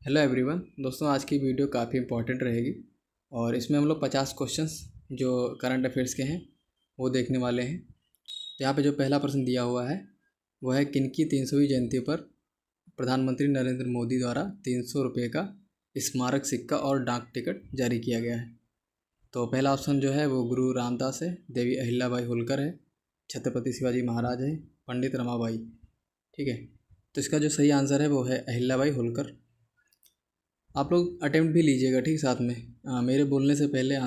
Hello everyone. दोस्तों, आज की वीडियो काफ़ी इंपॉर्टेंट रहेगी और इसमें हम लोग 50 क्वेश्चंस जो करंट अफेयर्स के हैं वो देखने वाले हैं। तो यहाँ पे जो पहला प्रश्न दिया हुआ है वो है, किनकी 300वीं जयंती पर प्रधानमंत्री नरेंद्र मोदी द्वारा 300 रुपये का स्मारक सिक्का और डाक टिकट जारी किया गया है। तो पहला ऑप्शन जो है वो गुरु रामदास है, देवी अहिल्याबाई होलकर है, छत्रपति शिवाजी महाराज है, पंडित रमाबाई। ठीक है, तो इसका जो सही आंसर है वो है अहिल्याबाई होलकर। आप लोग अटेम्प्ट भी लीजिएगा, ठीक, साथ में मेरे बोलने से पहले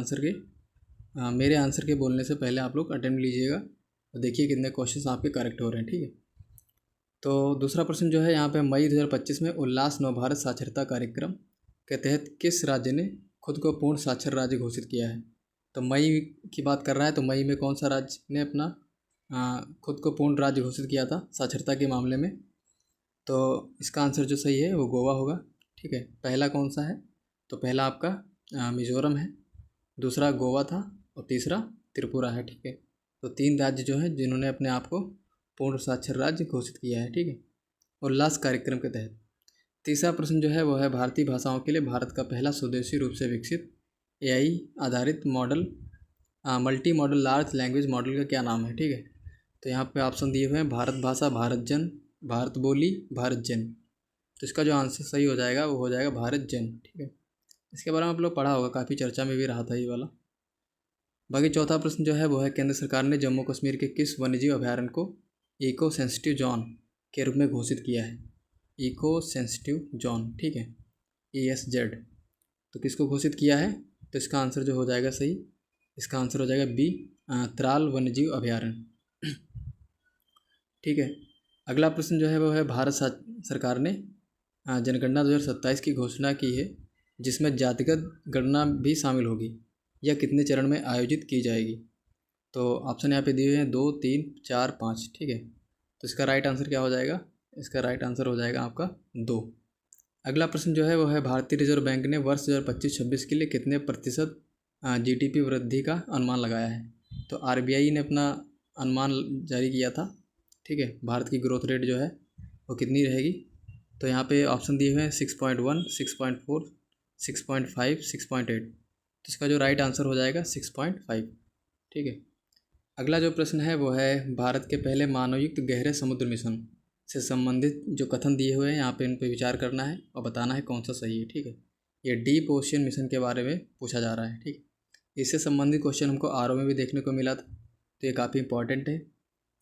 मेरे आंसर के बोलने से पहले आप लोग अटेम्प्ट लीजिएगा और देखिए कितने क्वेश्चंस आपके करेक्ट हो रहे हैं। ठीक है, तो दूसरा प्रश्न जो है यहाँ पे, मई 2025 में उल्लास नवभारत साक्षरता कार्यक्रम के तहत किस राज्य ने खुद को पूर्ण साक्षर राज्य घोषित किया है। तो मई की बात कर रहा है, तो मई में कौन सा राज्य ने अपना खुद को पूर्ण राज्य घोषित किया था साक्षरता के मामले में। तो इसका आंसर जो सही है वो गोवा होगा। ठीक है, पहला कौन सा है, तो पहला आपका मिज़ोरम है, दूसरा गोवा था और तीसरा त्रिपुरा है। ठीक है, तो 3 राज्य जो हैं जिन्होंने अपने आप को पूर्ण साक्षर राज्य घोषित किया है। ठीक है, उल्लास कार्यक्रम के तहत। तीसरा प्रश्न जो है वो है, भारतीय भाषाओं के लिए भारत का पहला स्वदेशी रूप से विकसित AI आधारित model multi modal large language model का क्या नाम है। ठीक है, तो यहाँ पे ऑप्शन दिए हुए हैं, भारत भाषा, भारत जन, भारत बोली, भारत जन। तो इसका जो आंसर सही हो जाएगा वो हो जाएगा भारत जन। ठीक है, इसके बारे में आप लोग पढ़ा होगा, काफ़ी चर्चा में भी रहा था ये वाला। बाकी चौथा प्रश्न जो है वो है, केंद्र सरकार ने जम्मू कश्मीर के किस वन्यजीव अभयारण्य को इको सेंसिटिव जोन के रूप में घोषित किया है। इको सेंसिटिव जोन, ठीक है, ESZ। तो किसको घोषित किया है, तो इसका आंसर जो हो जाएगा सही, इसका आंसर हो जाएगा B, त्राल वन्यजीव अभयारण्य। ठीक है, अगला प्रश्न जो है वो है, भारत सरकार ने जनगणना 2027 की घोषणा की है जिसमें जातिगत गणना भी शामिल होगी। यह कितने चरण में आयोजित की जाएगी। तो ऑप्शन यहाँ पे दिए हुए हैं 2, 3, 4, 5। ठीक है, तो इसका राइट आंसर क्या हो जाएगा, इसका राइट आंसर हो जाएगा आपका 2। अगला प्रश्न जो है वो है, भारतीय रिजर्व बैंक ने वर्ष 2025-26 के लिए कितने प्रतिशत GDP वृद्धि का अनुमान लगाया है। तो RBI ने अपना अनुमान जारी किया था। ठीक है, भारत की ग्रोथ रेट जो है वो कितनी रहेगी। तो यहाँ पे ऑप्शन दिए हुए हैं 6.1, 6.4, 6.5, 6.8। तो इसका जो राइट आंसर हो जाएगा 6.5। ठीक है, अगला जो प्रश्न है वो है, भारत के पहले मानवयुक्त गहरे समुद्र मिशन से संबंधित जो कथन दिए हुए हैं यहाँ पे इन पर विचार करना है और बताना है कौन सा सही है। ठीक है, ये डीप ओशियन मिशन के बारे में पूछा जा रहा है। ठीक है, इससे संबंधित क्वेश्चन हमको RO में भी देखने को मिला था, तो ये काफ़ी इंपॉर्टेंट है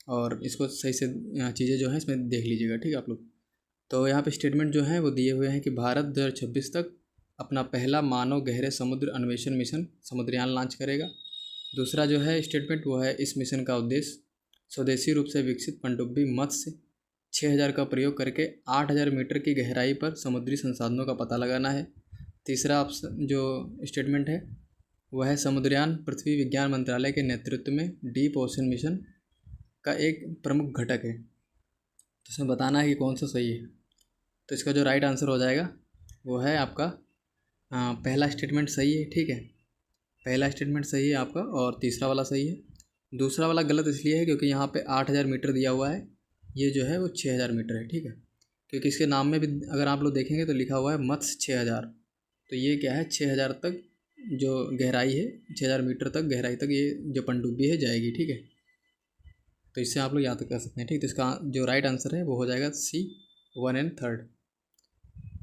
और इसको सही से चीज़ें जो हैं इसमें देख लीजिएगा। ठीक है आप लोग। तो यहाँ पे स्टेटमेंट जो हैं वो दिए हुए हैं कि भारत 2026 तक अपना पहला मानव गहरे समुद्र अन्वेषण मिशन समुद्रयान लॉन्च करेगा। दूसरा जो है स्टेटमेंट वो है, इस मिशन का उद्देश्य स्वदेशी रूप से विकसित पनडुब्बी मत्स्य 6000 का प्रयोग करके 8000 मीटर की गहराई पर समुद्री संसाधनों का पता लगाना है। तीसरा ऑप्शन जो स्टेटमेंट है वह है, समुद्रयान पृथ्वी विज्ञान मंत्रालय के नेतृत्व में डीप ओशन मिशन का एक प्रमुख घटक है। तो इसमें बताना है कि कौन सा सही है। तो इसका जो राइट आंसर हो जाएगा वो है आपका पहला स्टेटमेंट सही है। ठीक है, पहला स्टेटमेंट सही है आपका और तीसरा वाला सही है। दूसरा वाला गलत इसलिए है क्योंकि यहाँ पे 8000 मीटर दिया हुआ है, ये जो है वो 6000 मीटर है। ठीक है, क्योंकि इसके नाम में भी अगर आप लोग देखेंगे तो लिखा हुआ है मत्स्य 6000, तो ये क्या है, 6000 तक जो गहराई है, 6000 मीटर तक गहराई तक ये जो पनडुब्बी है जाएगी। ठीक है, तो इससे आप लोग याद कर सकते हैं। ठीक, तो इसका जो राइट आंसर है वो हो जाएगा C, 1 एंड 3।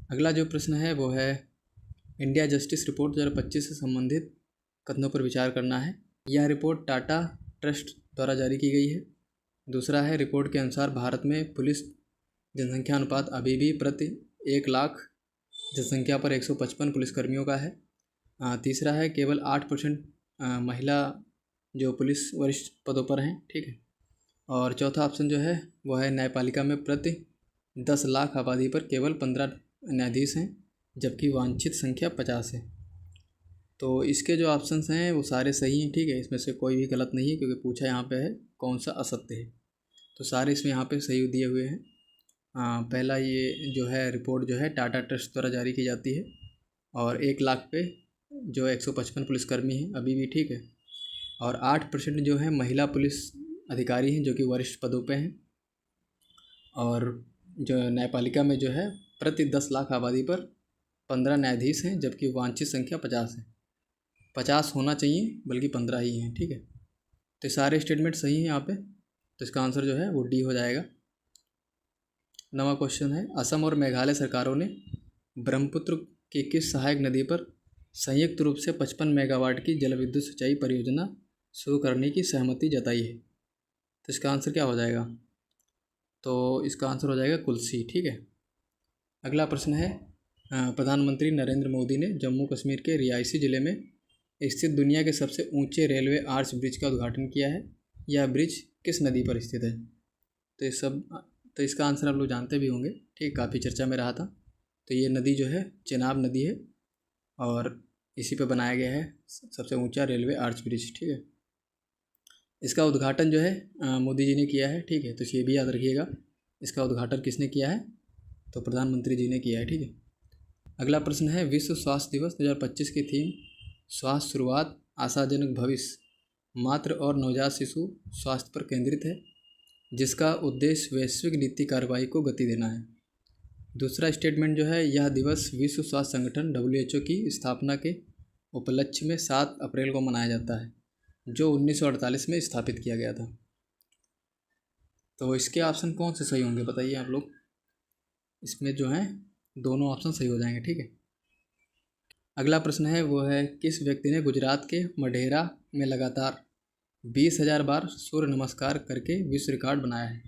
अगला जो प्रश्न है वो है, इंडिया जस्टिस रिपोर्ट 2025 से संबंधित कथनों पर विचार करना है। यह रिपोर्ट टाटा ट्रस्ट द्वारा जारी की गई है। दूसरा है, रिपोर्ट के अनुसार भारत में पुलिस जनसंख्या अनुपात अभी भी प्रति 1 लाख जनसंख्या पर 155 पुलिसकर्मियों का है। तीसरा है, केवल 8% महिला जो पुलिस वरिष्ठ पदों पर हैं। ठीक है, और चौथा ऑप्शन जो है वो है, न्यायपालिका में प्रति 10 लाख आबादी पर केवल 15 न्यायाधीश हैं जबकि वांछित संख्या 50 है। तो इसके जो ऑप्शंस हैं वो सारे सही हैं। ठीक है, इसमें से कोई भी गलत नहीं है क्योंकि पूछा यहाँ पे है कौन सा असत्य है, तो सारे इसमें यहाँ पे सही दिए हुए हैं। पहला ये जो है रिपोर्ट जो है टाटा ट्रस्ट द्वारा जारी की जाती है और 1 लाख पे जो 155 पुलिसकर्मी हैं अभी भी। ठीक है, और 8% जो है महिला पुलिस अधिकारी हैं जो कि वरिष्ठ पदों पे हैं, और जो न्यायपालिका में जो है प्रति 10 लाख आबादी पर 15 न्यायाधीश हैं, जबकि वांछित संख्या 50 है। 50 होना चाहिए बल्कि 15 ही हैं, ठीक है। तो सारे स्टेटमेंट सही हैं यहाँ पे, तो इसका आंसर जो है वो डी हो जाएगा। 9वां क्वेश्चन है, असम और मेघालय सरकारों ने ब्रह्मपुत्र की किस सहायक नदी पर संयुक्त रूप से 55 मेगावाट की जल विद्युत सिंचाई परियोजना शुरू करने की सहमति जताई है? तो इसका आंसर क्या हो जाएगा? तो इसका आंसर हो जाएगा कुल्सी, ठीक है। अगला प्रश्न है, प्रधानमंत्री नरेंद्र मोदी ने जम्मू कश्मीर के रियासी ज़िले में स्थित दुनिया के सबसे ऊंचे रेलवे आर्च ब्रिज का उद्घाटन किया है। यह ब्रिज किस नदी पर स्थित है? तो इसका आंसर आप लोग जानते भी होंगे, ठीक, काफ़ी चर्चा में रहा था। तो ये नदी जो है चेनाब नदी है और इसी पे बनाया गया है सबसे ऊंचा रेलवे आर्च ब्रिज, ठीक है। इसका उद्घाटन जो है मोदी जी ने किया है, ठीक है। तो ये भी याद रखिएगा, इसका उद्घाटन किसने किया है? तो प्रधानमंत्री जी ने किया है, ठीक है। अगला प्रश्न है, विश्व स्वास्थ्य दिवस 2025 की थीम स्वास्थ्य शुरुआत आशाजनक भविष्य मातृ और नवजात शिशु स्वास्थ्य पर केंद्रित है, जिसका उद्देश्य वैश्विक नीति कार्रवाई को गति देना है। दूसरा स्टेटमेंट जो है, यह दिवस विश्व स्वास्थ्य संगठन WHO की स्थापना के उपलक्ष्य में 7 अप्रैल को मनाया जाता है, जो 1948 में स्थापित किया गया था। तो इसके ऑप्शन कौन से सही होंगे बताइए आप लोग? इसमें जो है दोनों ऑप्शन सही हो जाएंगे, ठीक है। अगला प्रश्न है वो है, किस व्यक्ति ने गुजरात के मढेरा में लगातार 20,000 बार सूर्य नमस्कार करके विश्व रिकॉर्ड बनाया है?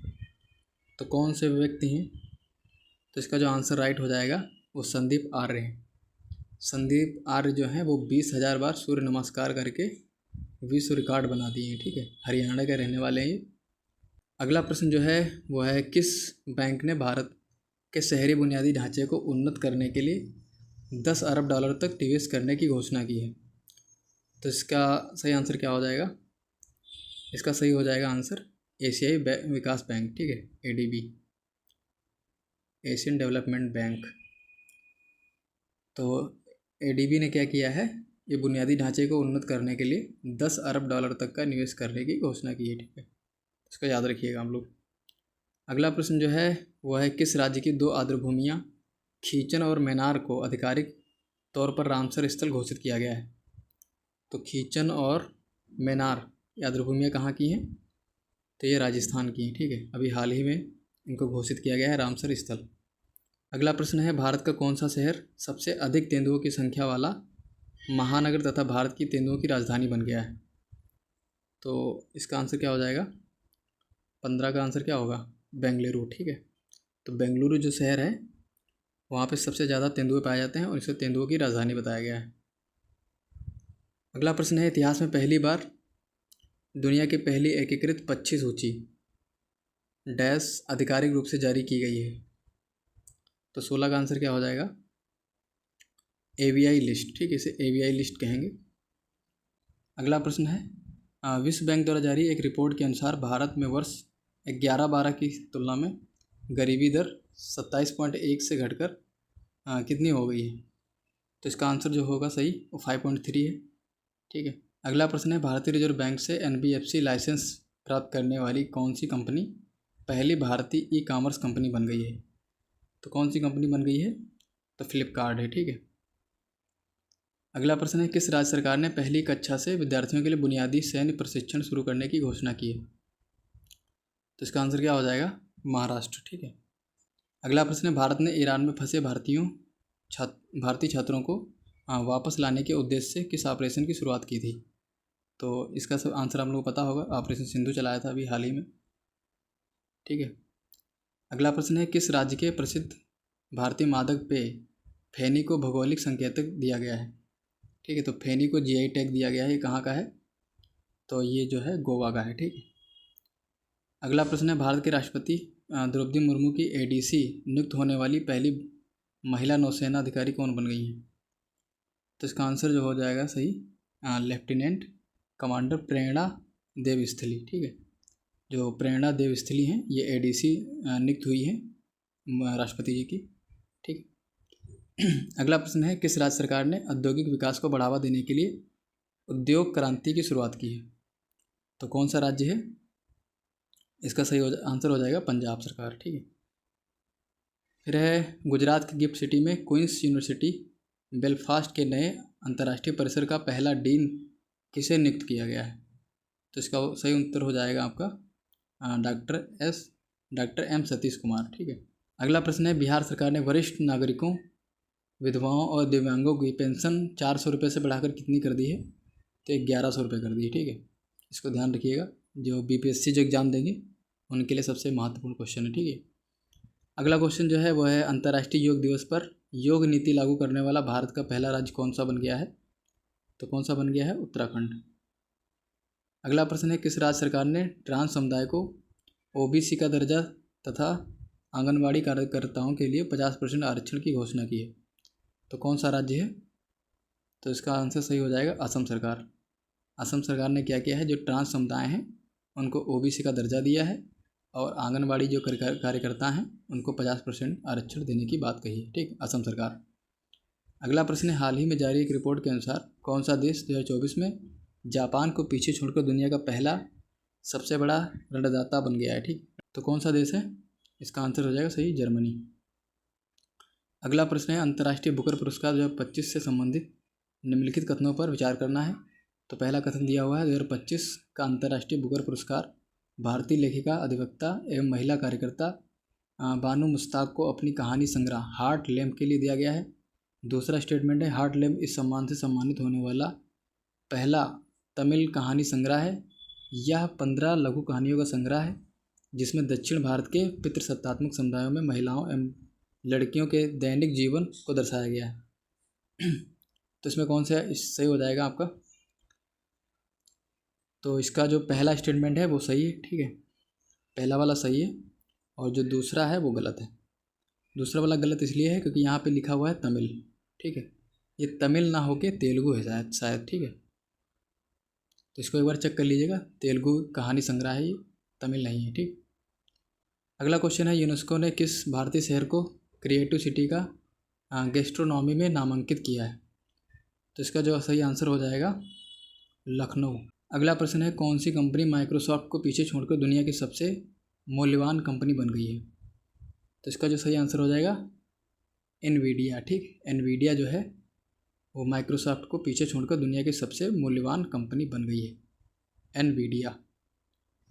तो कौन से व्यक्ति हैं? तो इसका जो आंसर राइट हो जाएगा वो संदीप आर्य हैं। संदीप आर्य जो हैं वो 20,000 बार सूर्य नमस्कार करके विश्व रिकॉर्ड बना दिए हैं, ठीक है। हरियाणा के रहने वाले हैं ये। अगला प्रश्न जो है वो है, किस बैंक ने भारत के शहरी बुनियादी ढांचे को उन्नत करने के लिए 10 अरब डॉलर तक निवेश करने की घोषणा की है? तो इसका सही आंसर क्या हो जाएगा? इसका सही हो जाएगा आंसर एशियाई विकास बैंक, ठीक है, ADB, एशियन डेवलपमेंट बैंक। तो ADB ने क्या किया है, ये बुनियादी ढांचे को उन्नत करने के लिए 10 अरब डॉलर तक का निवेश करने की घोषणा की है, ठीक है। इसका याद रखिएगा हम लोग। अगला प्रश्न जो है वो है, किस राज्य की 2 आर्द्रभूमियाँ खीचन और मैनार को आधिकारिक तौर पर रामसर स्थल घोषित किया गया है? तो खीचन और मैनार ये आर्द्रभूमियाँ कहाँ की हैं? तो ये राजस्थान की हैं, ठीक है। अभी हाल ही में इनको घोषित किया गया है रामसर स्थल। अगला प्रश्न है, भारत का कौन सा शहर सबसे अधिक तेंदुओं की संख्या वाला महानगर तथा भारत की तेंदुओं की राजधानी बन गया है? तो इसका आंसर क्या हो जाएगा? 15 का आंसर क्या होगा? बेंगलुरु, ठीक है। तो बेंगलुरु जो शहर है वहाँ पे सबसे ज़्यादा तेंदुए पाए जाते हैं और इसे तेंदुओं की राजधानी बताया गया है। अगला प्रश्न है, इतिहास में पहली बार दुनिया की पहली एकीकृत पक्षी सूची डैश आधिकारिक रूप से जारी की गई है? तो 16 का आंसर क्या हो जाएगा? AVI लिस्ट, ठीक है, इसे AVI लिस्ट कहेंगे। अगला प्रश्न है, विश्व बैंक द्वारा जारी एक रिपोर्ट के अनुसार भारत में वर्ष 11-12 की तुलना में गरीबी दर 27.1 से घटकर कितनी हो गई है? तो इसका आंसर जो होगा सही वो 5.3 है, ठीक है। अगला प्रश्न है, भारतीय रिजर्व बैंक से NBFC लाइसेंस प्राप्त करने वाली कौन सी कंपनी पहली भारतीय ई-कॉमर्स कंपनी बन गई है? तो कौन सी कंपनी बन गई है? तो फ्लिपकार्ट है, ठीक है। अगला प्रश्न है, किस राज्य सरकार ने पहली कक्षा से विद्यार्थियों के लिए बुनियादी सैन्य प्रशिक्षण शुरू करने की घोषणा की है? तो इसका आंसर क्या हो जाएगा? महाराष्ट्र, ठीक है। अगला प्रश्न है, भारत ने ईरान में फंसे भारतीय छात्रों को वापस लाने के उद्देश्य से किस ऑपरेशन की शुरुआत की थी? तो इसका सब आंसर हम लोग को पता होगा, ऑपरेशन सिंधु चलाया था अभी हाल ही में, ठीक है। अगला प्रश्न है, किस राज्य के प्रसिद्ध भारतीय मादक पेय फैनी को भौगोलिक संकेतक दिया गया है? ठीक है, तो फैनी को GI टैग दिया गया है, ये कहाँ का है? तो ये जो है गोवा का है, ठीक है। अगला प्रश्न है, भारत के राष्ट्रपति द्रौपदी मुर्मू की ADC नियुक्त होने वाली पहली महिला नौसेना अधिकारी कौन बन गई हैं? तो इसका आंसर जो हो जाएगा सही लेफ्टिनेंट कमांडर प्रेरणा देवस्थली, ठीक है। जो प्रेरणा देवस्थली हैं ये ADC नियुक्त हुई हैं राष्ट्रपति जी की, ठीक। अगला प्रश्न है, किस राज्य सरकार ने औद्योगिक विकास को बढ़ावा देने के लिए उद्योग क्रांति की शुरुआत की है? तो कौन सा राज्य है? इसका सही आंसर हो जाएगा पंजाब सरकार, ठीक है। फिर है, गुजरात की गिफ्ट सिटी में क्वींस यूनिवर्सिटी बेलफास्ट के नए अंतर्राष्ट्रीय परिसर का पहला डीन किसे नियुक्त किया गया है? तो इसका सही उत्तर हो जाएगा आपका डॉक्टर एम सतीश कुमार। ठीक है। अगला प्रश्न है, बिहार सरकार ने वरिष्ठ नागरिकों, विधवाओं और दिव्यांगों की पेंशन 400 रुपये से बढ़ाकर कितनी कर दी है? तो 1100 रुपये कर दी है। ठीक है, इसको ध्यान रखिएगा, जो बीपीएससी जो एग्ज़ाम देंगे उनके लिए सबसे महत्वपूर्ण क्वेश्चन है। ठीक है। अगला क्वेश्चन जो है वो है, अंतर्राष्ट्रीय योग दिवस पर योग नीति लागू करने वाला भारत का पहला राज्य कौन सा बन गया है? तो कौन सा बन गया है? उत्तराखंड। अगला प्रश्न है, किस राज्य सरकार ने ट्रांस समुदाय को ओबीसी का दर्जा तथा आंगनबाड़ी कार्यकर्ताओं के लिए 50% आरक्षण की घोषणा की है? तो कौन सा राज्य है? तो इसका आंसर सही हो जाएगा असम सरकार। असम सरकार ने क्या किया है, जो ट्रांस समुदाय हैं उनको ओबीसी का दर्जा दिया है और आंगनबाड़ी जो कार्यकर्ता हैं उनको 50% आरक्षण देने की बात कही है। ठीक, असम सरकार। अगला प्रश्न है, हाल ही में जारी एक रिपोर्ट के अनुसार कौन सा देश 2024 में जापान को पीछे छोड़कर दुनिया का पहला सबसे बड़ा ऋणदाता बन गया है? ठीक, तो कौन सा देश है? इसका आंसर हो जाएगा सही, जर्मनी। अगला प्रश्न है, अंतर्राष्ट्रीय बुकर पुरस्कार 2025 से संबंधित निम्नलिखित कथनों पर विचार करना है। तो पहला कथन दिया हुआ है, 2025 का अंतर्राष्ट्रीय बुकर पुरस्कार भारतीय लेखिका, अधिवक्ता एवं महिला कार्यकर्ता बानू मुश्ताक को अपनी कहानी संग्रह हार्ट लैम्प के लिए दिया गया है। दूसरा स्टेटमेंट है, हार्ट लैम्प इस सम्मान से सम्मानित होने वाला पहला तमिल कहानी संग्रह है। यह 15 लघु कहानियों का संग्रह है जिसमें दक्षिण भारत के पितृसत्तात्मक समुदायों में महिलाओं एवं लड़कियों के दैनिक जीवन को दर्शाया गया है। तो इसमें कौन सा सही हो जाएगा आपका? तो इसका जो पहला स्टेटमेंट है वो सही है। ठीक है, पहला वाला सही है और जो दूसरा है वो गलत है। दूसरा वाला गलत इसलिए है क्योंकि यहाँ पे लिखा हुआ है तमिल। ठीक है, ये तमिल ना होके तेलुगु है शायद। ठीक है, तो इसको एक बार चेक कर लीजिएगा, तेलुगु कहानी संग्रह है ये, तमिल नहीं है। ठीक, अगला क्वेश्चन है, यूनेस्को ने किस भारतीय शहर को क्रिएटिव सिटी का गैस्ट्रोनॉमी में नामांकित किया है? तो इसका जो सही आंसर हो जाएगा लखनऊ। अगला प्रश्न है, कौन सी कंपनी माइक्रोसॉफ्ट को पीछे छोड़कर दुनिया की सबसे मूल्यवान कंपनी बन गई है? तो इसका जो सही आंसर हो जाएगा एनवीडिया। ठीक, एनवीडिया जो है वो माइक्रोसॉफ्ट को पीछे छोड़कर दुनिया की सबसे मूल्यवान कंपनी बन गई है, एनवीडिया।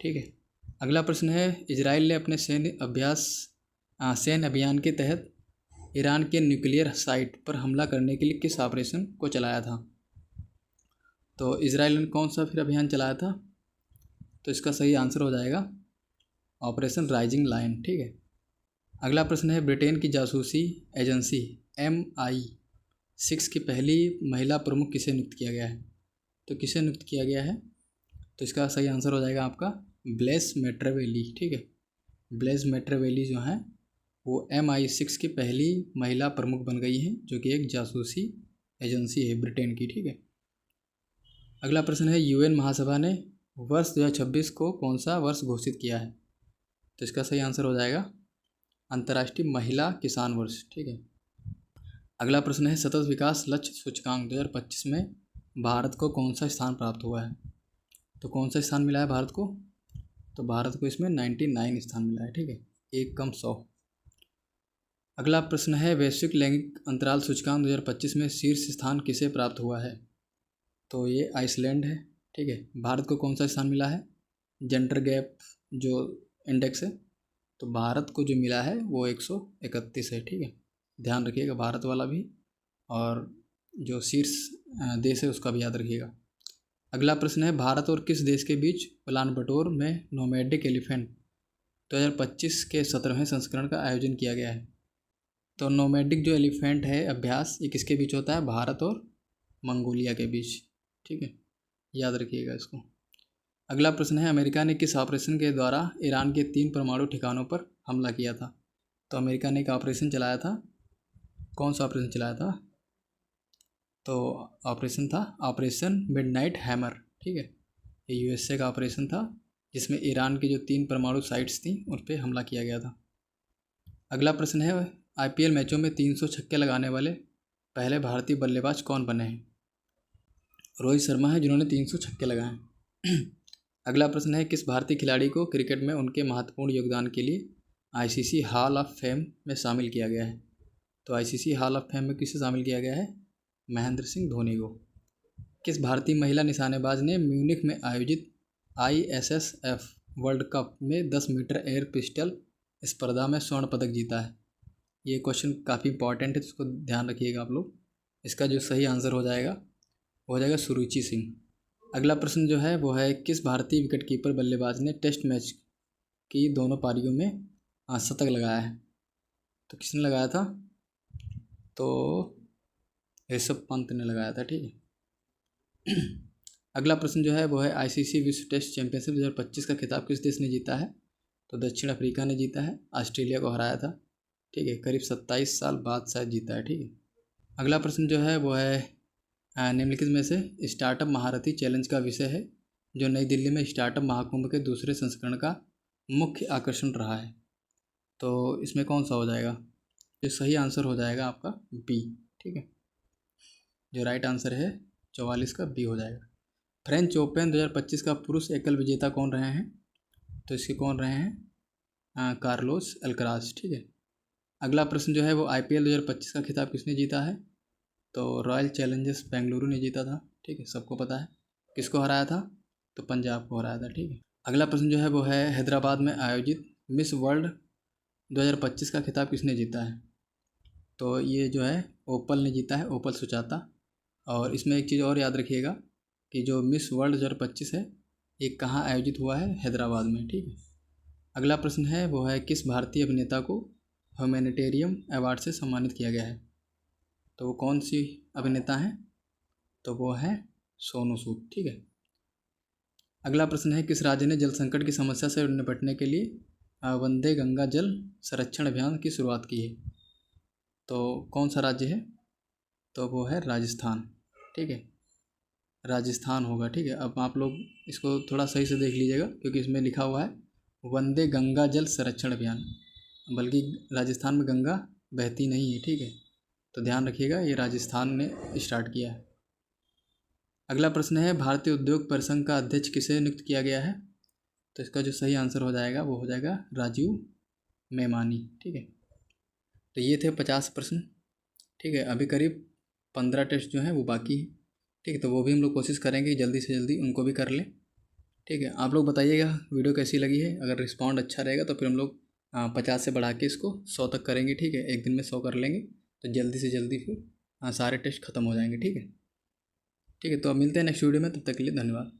ठीक है, अगला प्रश्न है, इजराइल ने अपने सैन्य अभियान के तहत ईरान के न्यूक्लियर साइट पर हमला करने के लिए किस ऑपरेशन को चलाया था? तो इजराइल ने कौन सा फिर अभियान चलाया था? तो इसका सही आंसर हो जाएगा ऑपरेशन राइजिंग लायन। ठीक है, अगला प्रश्न है, ब्रिटेन की जासूसी एजेंसी MI6 की पहली महिला प्रमुख किसे नियुक्त किया गया है? तो किसे नियुक्त किया गया है? तो इसका सही आंसर हो जाएगा आपका ब्लेस मैट्रेवेली। ठीक है, ब्लेस मैट्रेवेली जो है वो MI6 की पहली महिला प्रमुख बन गई हैं, जो कि एक जासूसी एजेंसी है ब्रिटेन की। ठीक है, अगला प्रश्न है, UN महासभा ने वर्ष 2026 को कौन सा वर्ष घोषित किया है? तो इसका सही आंसर हो जाएगा अंतर्राष्ट्रीय महिला किसान वर्ष। ठीक है, अगला प्रश्न है, सतत विकास लक्ष्य सूचकांक 2025 में भारत को कौन सा स्थान प्राप्त हुआ है? तो कौन सा स्थान मिला है भारत को? तो भारत को इसमें 99 स्थान मिला है। ठीक है, 1 कम 100। अगला प्रश्न है, वैश्विक लैंगिक अंतराल सूचकांक 2025 में शीर्ष स्थान किसे प्राप्त हुआ है? तो ये आइसलैंड है। ठीक है, भारत को कौन सा स्थान मिला है? जेंडर गैप जो इंडेक्स है, तो भारत को जो मिला है वो 131 है। ठीक है, ध्यान रखिएगा भारत वाला भी, और जो शीर्ष देश है उसका भी याद रखिएगा। अगला प्रश्न है, भारत और किस देश के बीच उलानबटोर में नोमैडिक एलिफेंट 2025 के 17वें संस्करण का आयोजन किया गया है? तो नोमैडिक जो एलिफेंट है अभ्यास, ये किसके बीच होता है? भारत और मंगोलिया के बीच। ठीक है, याद रखिएगा इसको। अगला प्रश्न है, अमेरिका ने किस ऑपरेशन के द्वारा ईरान के 3 परमाणु ठिकानों पर हमला किया था? तो अमेरिका ने एक ऑपरेशन चलाया था। कौन सा ऑपरेशन चलाया था? तो ऑपरेशन था ऑपरेशन मिडनाइट हैमर। ठीक है, ये USA का ऑपरेशन था जिसमें ईरान की जो 3 परमाणु साइट्स थी उन पर हमला किया गया था। अगला प्रश्न है, IPL मैचों में 300 छक्के लगाने वाले पहले भारतीय बल्लेबाज कौन बने हैं? रोहित शर्मा है जिन्होंने 300 छक्के लगाए। अगला प्रश्न है, किस भारतीय खिलाड़ी को क्रिकेट में उनके महत्वपूर्ण योगदान के लिए ICC हॉल ऑफ फेम में शामिल किया गया है? तो ICC हॉल ऑफ फेम में किसे शामिल किया गया है? महेंद्र सिंह धोनी को। किस भारतीय महिला निशानेबाज ने म्यूनिख में आयोजित ISSF वर्ल्ड कप में 10 मीटर एयर पिस्टल स्पर्धा में स्वर्ण पदक जीता है? ये क्वेश्चन काफ़ी इंपॉर्टेंट है, तो इसको ध्यान रखिएगा आप लोग। इसका जो सही आंसर हो जाएगा वो हो जाएगा सुरुचि सिंह। अगला प्रश्न जो है वो है, किस भारतीय विकेटकीपर बल्लेबाज ने टेस्ट मैच की दोनों पारियों में शतक लगाया है? तो किसने लगाया था? तो ऋषभ पंत ने लगाया था, ठीक है। अगला प्रश्न जो है वो है, ICC विश्व टेस्ट चैंपियनशिप 2025 का खिताब किस देश ने जीता है? तो दक्षिण अफ्रीका ने जीता है, ऑस्ट्रेलिया को हराया था, ठीक है। करीब 27 साल बाद शायद जीता है, ठीक है। अगला प्रश्न जो है वो है, निम्नलिखित में से स्टार्टअप महारथी चैलेंज का विषय है जो नई दिल्ली में स्टार्टअप महाकुंभ के दूसरे संस्करण का मुख्य आकर्षण रहा है। तो इसमें कौन सा हो जाएगा? जो सही आंसर हो जाएगा आपका बी, ठीक है। जो राइट आंसर है 44 का बी हो जाएगा। फ्रेंच ओपन 2025 का पुरुष एकल विजेता कौन रहे हैं? तो इसके कौन रहे हैं? कार्लोस अल्कराज, ठीक है। अगला प्रश्न जो है वो, IPL 2025 का खिताब किसने जीता है? तो रॉयल चैलेंजर्स बेंगलुरु ने जीता था, ठीक है, सबको पता है। किसको हराया था? तो पंजाब को हराया था, ठीक है। अगला प्रश्न जो है वो है, हैदराबाद में आयोजित मिस वर्ल्ड 2025 का खिताब किसने जीता है? तो ये जो है ओपल ने जीता है, ओपल सुचाता। और इसमें एक चीज़ और याद रखिएगा कि जो मिस वर्ल्ड 2025 है ये कहाँ आयोजित हुआ है? हैदराबाद में, ठीक है। अगला प्रश्न है वो है, किस भारतीय अभिनेता को ह्यूमैनिटेरियन अवार्ड से सम्मानित किया गया है? तो वो कौन सी अभिनेता हैं? तो वो है सोनू सूद, ठीक है। अगला प्रश्न है, किस राज्य ने जल संकट की समस्या से निपटने के लिए वंदे गंगा जल संरक्षण अभियान की शुरुआत की है? तो कौन सा राज्य है? तो वो है राजस्थान, ठीक है, राजस्थान होगा, ठीक है। अब आप लोग इसको थोड़ा सही से देख लीजिएगा क्योंकि इसमें लिखा हुआ है वंदे गंगा जल संरक्षण अभियान, बल्कि राजस्थान में गंगा बहती नहीं है, ठीक है। तो ध्यान रखिएगा ये राजस्थान ने स्टार्ट किया है। अगला प्रश्न है, भारतीय उद्योग परिसंघ का अध्यक्ष किसे नियुक्त किया गया है? तो इसका जो सही आंसर हो जाएगा वो हो जाएगा राजीव मेमानी, ठीक है। तो ये थे 50 प्रश्न, ठीक है। अभी करीब 15 टेस्ट जो हैं वो बाकी हैं, ठीक है। तो वो भी हम लोग कोशिश करेंगे जल्दी से जल्दी उनको भी कर लें, ठीक है। आप लोग बताइएगा वीडियो कैसी लगी है। अगर रिस्पॉन्ड अच्छा रहेगा तो फिर हम लोग 50 से बढ़ा के इसको 100 तक करेंगे, ठीक है। एक दिन में 100 कर लेंगे तो जल्दी से जल्दी फिर सारे टेस्ट ख़त्म हो जाएंगे, ठीक है। ठीक है, तो अब मिलते हैं नेक्स्ट वीडियो में, तब तक के लिए धन्यवाद।